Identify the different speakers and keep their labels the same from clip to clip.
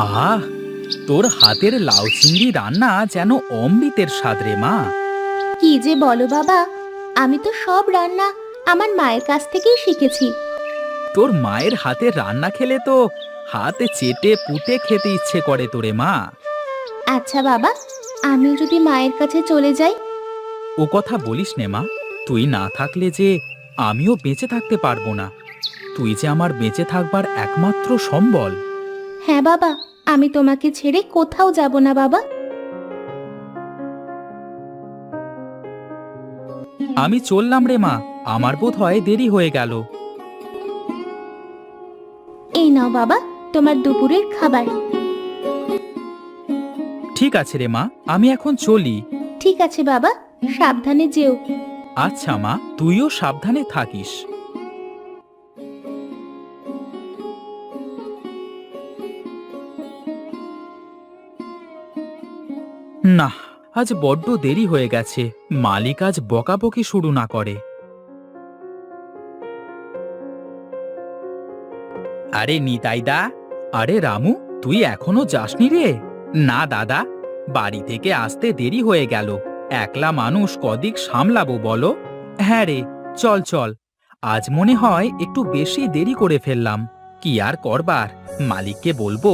Speaker 1: আহা, তোর হাতের লাউ চিংড়ি রান্না যেন অমৃতের স্বাদ রে মা।
Speaker 2: কি যে বলো বাবা, আমি তো সব রান্না আমার মায়ের কাছ থেকেই শিখেছি।
Speaker 1: তোর মায়ের হাতের রান্না খেলে তো হাতে চেটে পুটে খেতে ইচ্ছে করে তোরে মা।
Speaker 2: আচ্ছা বাবা, আমি যদি মায়ের কাছে চলে যাই?
Speaker 1: ও কথা বলিস নে মা, তুই না থাকলে যে আমিও বেঁচে থাকতে পারবো না। তুই যে আমার বেঁচে থাকবার একমাত্র সম্বল।
Speaker 2: হ্যাঁ বাবা, আমি তোমাকে ছেড়ে কোথাও যাব না বাবা।
Speaker 1: আমি চললাম রে মা, আমার বোধ হয় দেরি হয়ে গেল।
Speaker 2: এই নাও বাবা, তোমার দুপুরের খাবার।
Speaker 1: ঠিক আছে রে মা, আমি এখন চলি।
Speaker 2: ঠিক আছে বাবা, সাবধানে যেও।
Speaker 1: আচ্ছা মা, তুইও সাবধানে থাকিস। না, আজ বড্ড দেরি হয়ে গেছে। মালিক আজ বকাবকি শুরু না করে। আরে নিতাইদা, আরে রামু, তুই এখনো যাসনি রে? না দাদা, বাড়ি থেকে আসতে দেরি হয়ে গেল। একলা মানুষ কদিক সামলাবো বলো? হ্যাঁ রে, চল চল। আজ মনে হয় একটু বেশি দেরি করে ফেললাম। কি আর করবার, মালিককে বলবো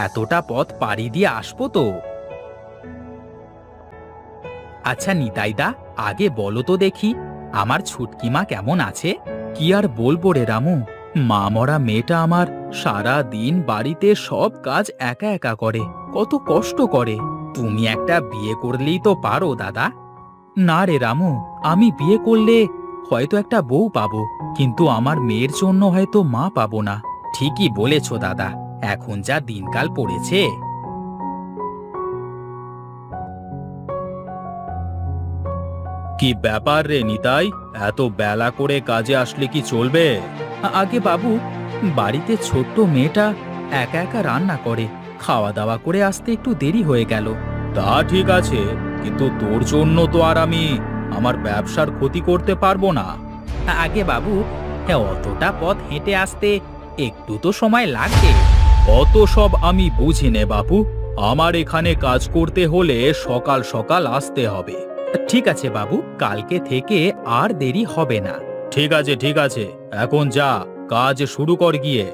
Speaker 1: এতটা পথ পাড়ি দিয়ে আসবো তো। আচ্ছা নিতাইদা, আগে বলো তো দেখি, আমার ছুটকি মা কেমন আছে? কি আর বলবো রে রামু, মা মরা মেয়েটা আমার সারা দিন বাড়িতে সব কাজ একা একা করে, কত কষ্ট করে। তুমি একটা বিয়ে করলেই তো পারো দাদা। না রে রামু, আমি বিয়ে করলে হয়তো একটা বউ পাবো, কিন্তু আমার মেয়ের জন্য হয়তো মা পাবো না। ঠিকই বলেছো দাদা, এখন যা দিনকাল পড়েছে। কি ব্যাপার রে নিতাই, এত বেলা করে কাজে আসলে কি চলবে? আগে বাবু, বাড়িতে ছোট্ট মেয়েটা একা একা রান্না করে, খাওয়া দাওয়া করে আসতে একটু দেরি হয়ে গেল। তা ঠিক আছে, কিন্তু তোর জন্য তো আর আমি আমার ব্যবসার ক্ষতি করতে পারবো না। আগে বাবু, অতটা পথ হেঁটে আসতে একটু তো সময় লাগবে। অত সব আমি বুঝি নে বাপু, আমার এখানে কাজ করতে হলে সকাল সকাল আসতে হবে। ঠিক আছে বাবু, কালকে থেকে আর দেরি হবে না। ঠিক আছে ঠিক আছে, এখন যা, কাজ শুরু কর গিয়ে।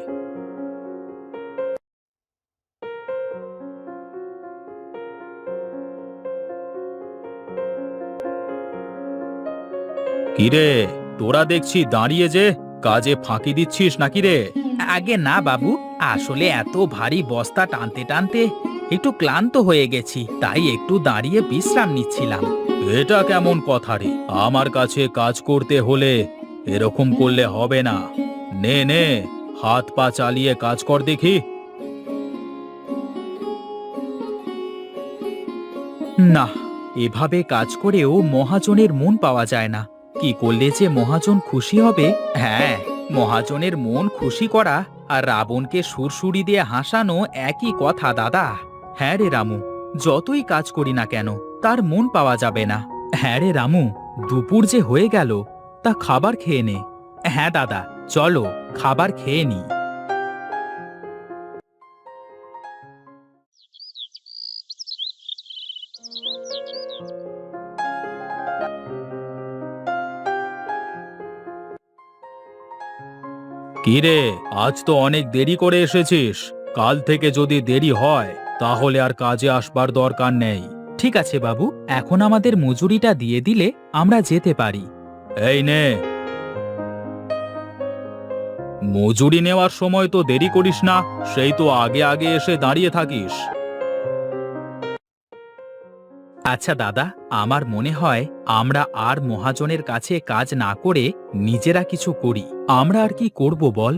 Speaker 1: কিরে, তোরা দেখছি দাঁড়িয়ে যে, কাজে ফাঁকি দিচ্ছিস নাকি রে? আগে না বাবু, আসলে এত ভারী বস্তা টানতে টানতে একটু ক্লান্ত হয়ে গেছি, তাই একটু দাঁড়িয়ে বিশ্রাম নিচ্ছিলাম। এটা কেমন কথা রে? আমার কাছে কাজ করতে হলে এরকম করলে হবে না। নে নে, হাত পা চালিয়ে কাজ কর দেখি। না, এভাবে কাজ করেও মহাজনের মন পাওয়া যায় না। কি করলে যে মহাজন খুশি হবে? হ্যাঁ, মহাজনের মন খুশি করা আর রাবণকে সুরসুরি দিয়ে হাসানো একই কথা দাদা। হ্যাঁ রে রামু, যতই কাজ করি না কেন তার মন পাওয়া যাবে না। হ্যাঁ রে রামু, দুপুর যে হয়ে গেল, তা খাবার খেয়ে নে। হ্যাঁ দাদা, চলো খাবার খেয়ে নি। কিরে, আজ তো অনেক দেরি করে এসেছিস। কাল থেকে যদি দেরি হয় তাহলে আর কাজে আসবার দরকার নেই। ঠিক আছে বাবু, এখন আমাদের মজুরিটা দিয়ে দিলে আমরা যেতে পারি। এই নে, মজুরি নেওয়ার সময় তো দেরি করিস না, সেই তো আগে আগে এসে দাঁড়িয়ে থাকিস। আচ্ছা দাদা, আমার মনে হয় আমরা আর মহাজনের কাছে কাজ না করে নিজেরা কিছু করি। আমরা আর কি করব বল?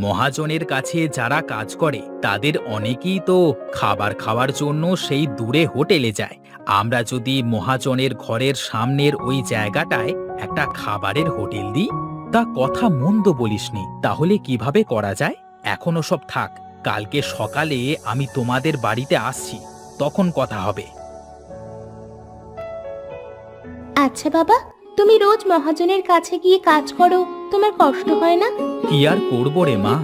Speaker 1: মহাজনের কাছে যারা কাজ করে তাদের অনেকেই তো খাবার খাওয়ার জন্য সেই দূরে হোটেলে যায়। আমরা যদি মহাজনের ঘরের সামনের ওই জায়গাটায় একটা খাবারের হোটেল দিই, তা কথা মন্দ বলিসনি। তাহলে কিভাবে করা যায়? এখনো সব থাক, কালকে সকালে আমি তোমাদের বাড়িতে আসছি, তখন কথা হবে।
Speaker 2: আচ্ছা বাবা, তুমি রোজ মহাজনের কাছে গিয়ে কাজ করো, তোমার কষ্ট হয় না?
Speaker 1: কি আর করবো রে মা,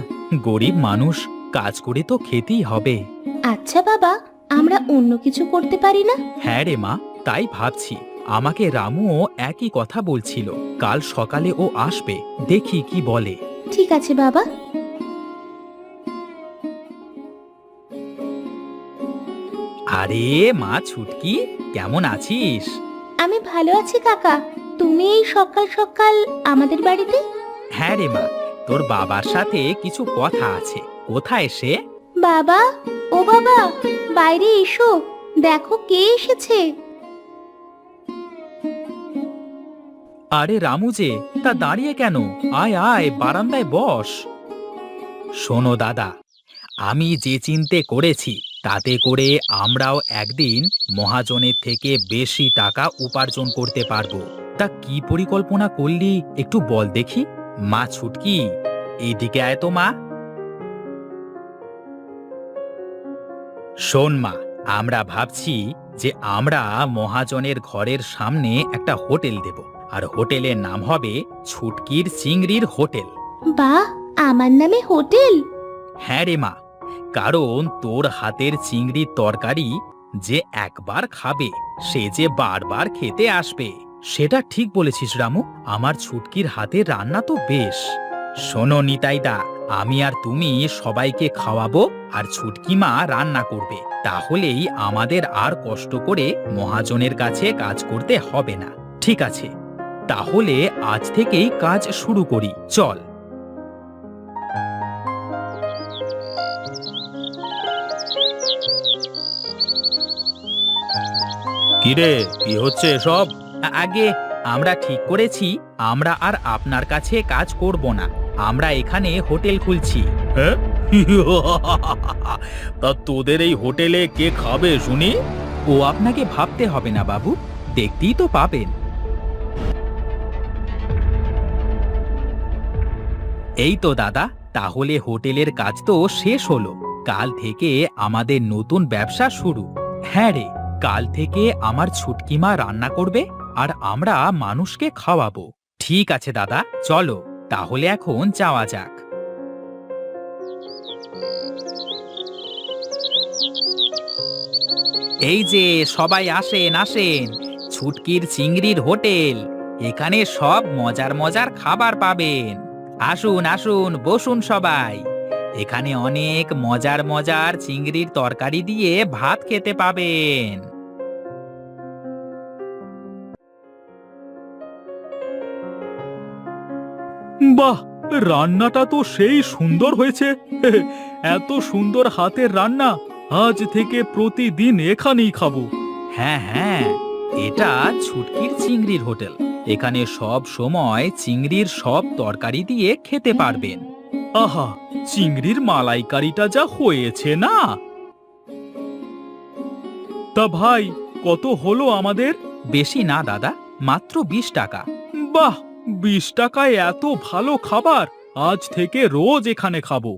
Speaker 1: গরিব মানুষ, কাজ করে তো খেতেই হবে।
Speaker 2: আচ্ছা বাবা, আমরা অন্য কিছু করতে পারি না?
Speaker 1: হ্যাঁ রে মা, তাই ভাবছি। আমাকে রামুও একই কথা বলছিল, কাল সকালে ও আসবে, দেখি কি বলে।
Speaker 2: ঠিক আছে বাবা।
Speaker 1: আরে মা ছুটকি, কেমন আছিস?
Speaker 2: আমি ভালো আছি কাকা। তুমি এই সকাল সকাল আমাদের বাড়িতে?
Speaker 1: হ্যাঁ রে মা, তোর বাবার সাথে কিছু কথা আছে। কোথায় সে?
Speaker 2: বাবা, ও বাবা, বাইরে এসো, দেখো কে এসেছে।
Speaker 1: আরে রামু যে, তা দাঁড়িয়ে কেন? আয় আয়, বারান্দায় বস। শোনো দাদা, আমি যে চিন্তে করেছি তাতে করে আমরাও একদিন মহাজনের থেকে বেশি টাকা উপার্জন করতে পারবো। তা কি পরিকল্পনা করলি একটু বল দেখি। মা ছুটকি, এইদিকে আয় তো মা। শোন মা, আমরা ভাবছি যে আমরা মহাজনের ঘরের সামনে একটা হোটেল দেব, আর হোটেলের নাম হবে ছুটকির চিংড়ির হোটেল।
Speaker 2: বাহ, আমার নামে হোটেল?
Speaker 1: হ্যাঁ রে মা, কারণ তোর হাতের চিংড়ির তরকারি যে একবার খাবে সে যে বারবার খেতে আসবে। সেটা ঠিক বলেছিস রামু, আমার ছুটকির হাতের রান্না তো বেশ। শোনো নিতাইদা, আমি আর তুমি সবাইকে খাওয়াবো, আর ছুটকি মা রান্না করবে। তাহলেই আমাদের আর কষ্ট করে মহাজনের কাছে কাজ করতে হবে না। ঠিক আছে, তাহলে আজ থেকেই কাজ শুরু করি, চল। কিরে, কি হচ্ছে এসব? আগে আমরা ঠিক করেছি আমরা আর আপনার কাছে কাজ করব না, আমরা এখানে হোটেল খুলছি। হ্যাঁ? তা তোদের এই হোটেলে কে খাবে শুনি? ও আপনাকে ভাবতে হবে না বাবু, দেখতেই তো পাবেন। এই তো দাদা, তাহলে হোটেলের কাজ তো শেষ হলো। কাল থেকে আমাদের নতুন ব্যবসা শুরু। হ্যাঁ রে, কাল থেকে আমার ছুটকিমা রান্না করবে আর আমরা মানুষকে খাওয়াবো। ঠিক আছে দাদা, চলো তাহলে এখন যাওয়া যাক। এই যে সবাই আসেন আসেন, ছুটকির চিংড়ির হোটেল, এখানে সব মজার মজার খাবার পাবেন। আসুন আসুন, বসুন সবাই। এখানে অনেক মজার মজার চিংড়ির তরকারি দিয়ে ভাত খেতে পাবেন। বাহ, রান্নাটা তো সেই সুন্দর হয়েছে। এত সুন্দর হাতের রান্না, আজ থেকে প্রতিদিন এখানেই খাবো। হ্যাঁ হ্যাঁ, এটা ছুটকির চিংড়ির হোটেল। এখানে সব সময় চিংড়ির সব তরকারি দিয়ে খেতে পারবেন। আহা, চিংড়ির মালাইকারিটা যা হয়েছে না! তা ভাই, কত হলো আমাদের? বেশি না দাদা, মাত্র 20 টাকা। বাহ, 20 টাকায় এত ভালো খাবার! আজ থেকে রোজ এখানে খাবো।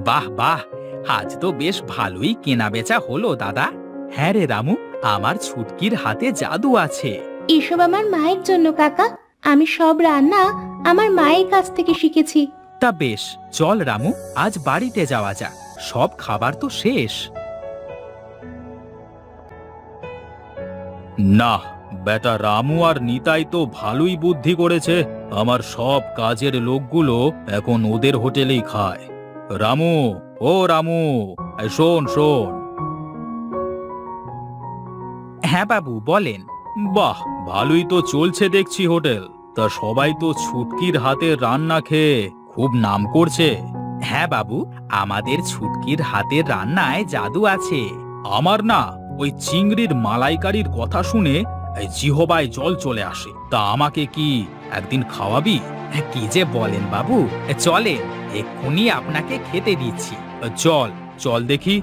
Speaker 1: বাহ বাহ, আজ তো বেশ ভালোই কেনা বেচা হলো দাদা। হ্যাঁ রে রামু, আমার ছুটকির হাতে জাদু আছে।
Speaker 2: এসব আমার মায়ের জন্য কাকা। আমি সব রান্না আমার মায়ের কাছ থেকে শিখেছি।
Speaker 1: তা বেশ, চল রামু, আজ বাড়িতে যাওয়া যাক, সব খাবার তো শেষ। না, বেটা রামু আর নিতাই তো ভালোই বুদ্ধি করেছে। আমার সব কাজের লোকগুলো এখন ওদের হোটেলেই খায়। রামু, ও রামু, এই শোন শোন। হ্যাঁ বাবু, বলেন। বাহ, ভালোই তো চলছে দেখছি হোটেল। তা সবাই তো ছুটকির হাতের রান্না খেয়ে খুব নাম করছে। হ্যাঁ বাবু, আমাদের ছুটকির হাতের রান্নায় জাদু আছে। আমার না ওই চিংড়ির মালাইকারির কথা শুনে এই জিহবায় জল চলে আসে। তা আমাকে কি একদিন খাওয়াবি? কি যে বলেন বাবু, চলে, এক্ষুনি আপনাকে খেতে দিচ্ছি। চল চল দেখি।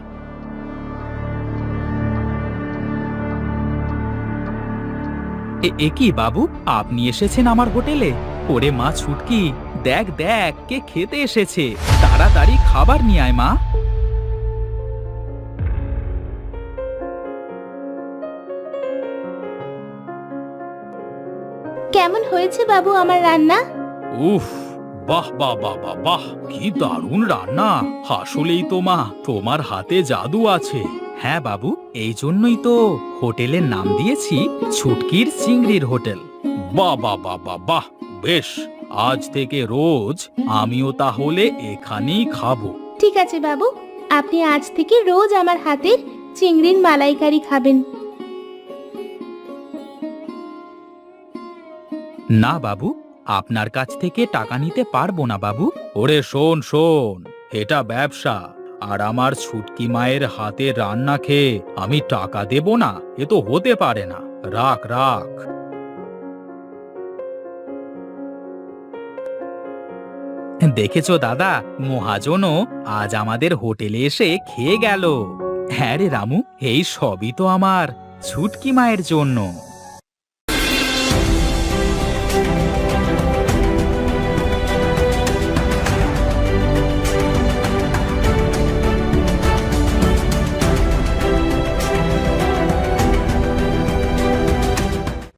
Speaker 1: এ কি বাবু, আপনি এসেছেন আমার হোটেলে? ওরে মা ছুটকি, দেখ দেখ কে খেতে এসেছে, তাড়াতাড়ি খাবার নিয়ে আয় মা।
Speaker 2: কেমন হয়েছে বাবু আমার রান্না?
Speaker 1: উফ, বাহ বাহ বাহ বাহ বাহ, কি দারুণ রান্না! আসলেই তো মা, তোমার হাতে জাদু আছে। হ্যাঁ বাবু, এই জন্যই তো হোটেলের নাম দিয়েছি ছুটকির চিংড়ির হোটেল। বাহ বাহ বাহ বাহ বাহ, বেশ, আজ থেকে রোজ আমিও তাহলে এখানেই খাবো।
Speaker 2: ঠিক আছে বাবু, আপনি আজ থেকে রোজ আমার হাতের চিংড়ির মালাইকারি খাবেন।
Speaker 1: না বাবু, আপনার কাছ থেকে টাকা নিতে পারবো না বাবু। ওরে শোন শোন, এটা ব্যবসা, আর আমার ছুটকি মায়ের হাতে রান্না খেয়ে আমি টাকা দেব না, এ তো হতে পারে না। রাখ রাখ। দেখেছো দাদা, মহাজনও আজ আমাদের হোটেলে এসে খেয়ে গেল। হ্যাঁ রে রামু, এই সবই তো আমার ছুটকি মায়ের জন্য।